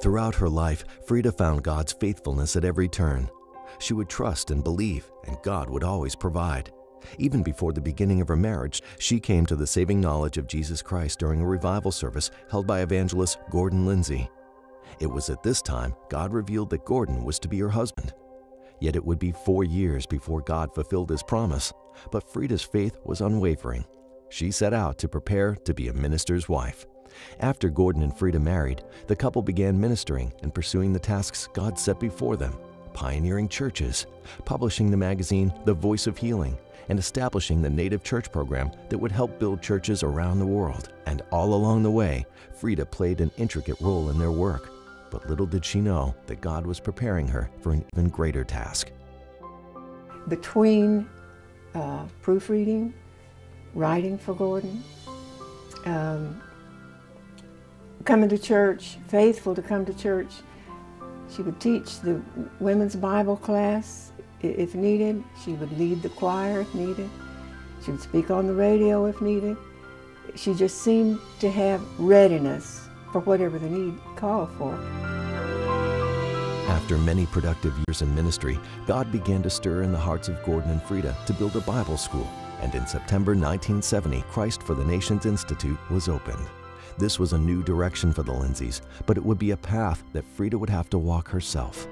Throughout her life, Freda found God's faithfulness at every turn. She would trust and believe, and God would always provide. Even before the beginning of her marriage, she came to the saving knowledge of Jesus Christ during a revival service held by evangelist Freda Lindsay. It was at this time God revealed that Gordon was to be her husband. Yet it would be 4 years before God fulfilled His promise, but Freda's faith was unwavering. She set out to prepare to be a minister's wife. After Gordon and Freda married, the couple began ministering and pursuing the tasks God set before them, pioneering churches, publishing the magazine The Voice of Healing, and establishing the Native Church program that would help build churches around the world. And all along the way, Freda played an intricate role in their work. But little did she know that God was preparing her for an even greater task. Between proofreading, writing for Gordon, coming to church, faithful to come to church. She would teach the women's Bible class if needed. She would lead the choir if needed. She would speak on the radio if needed. She just seemed to have readiness for whatever the need called for. After many productive years in ministry, God began to stir in the hearts of Gordon and Freda to build a Bible school, and in September 1970, Christ for the Nations Institute was opened. This was a new direction for the Lindsays, but it would be a path that Freda would have to walk herself.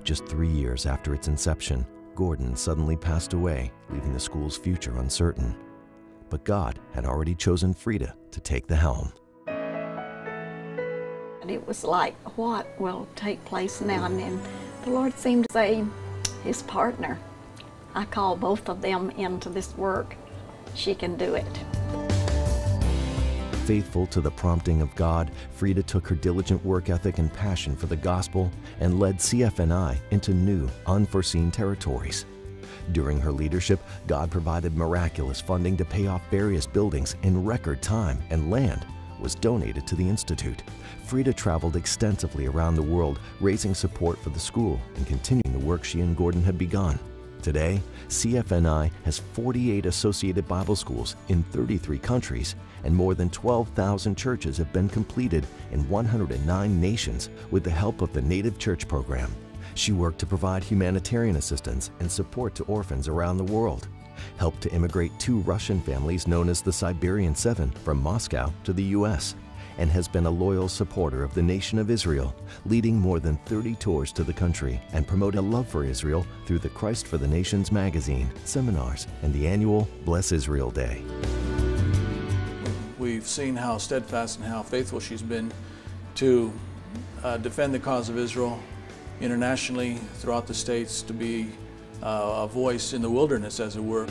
Just 3 years after its inception, Gordon suddenly passed away, leaving the school's future uncertain. But God had already chosen Freda to take the helm. And it was like, what will take place now? And then the Lord seemed to say, His partner. I call both of them into this work. She can do it. Faithful to the prompting of God, Freda took her diligent work ethic and passion for the gospel and led CFNI into new, unforeseen territories. During her leadership, God provided miraculous funding to pay off various buildings in record time, and land was donated to the Institute. Freda traveled extensively around the world, raising support for the school and continuing the work she and Gordon had begun. Today, CFNI has 48 associated Bible schools in 33 countries, and more than 12,000 churches have been completed in 109 nations with the help of the Native Church program. She worked to provide humanitarian assistance and support to orphans around the world, helped to immigrate 2 Russian families known as the Siberian Seven from Moscow to the U.S., and has been a loyal supporter of the nation of Israel, leading more than 30 tours to the country and promoting a love for Israel through the Christ for the Nations magazine, seminars, and the annual Bless Israel Day. We've seen how steadfast and how faithful she's been to defend the cause of Israel internationally, throughout the states, to be a voice in the wilderness, as it were.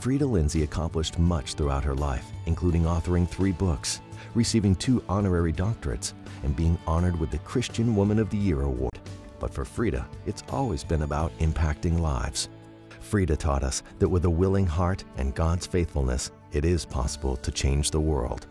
Freda Lindsay accomplished much throughout her life, including authoring 3 books, receiving 2 honorary doctorates, and being honored with the Christian Woman of the Year award. But for Freda, it's always been about impacting lives. Freda taught us that with a willing heart and God's faithfulness, it is possible to change the world.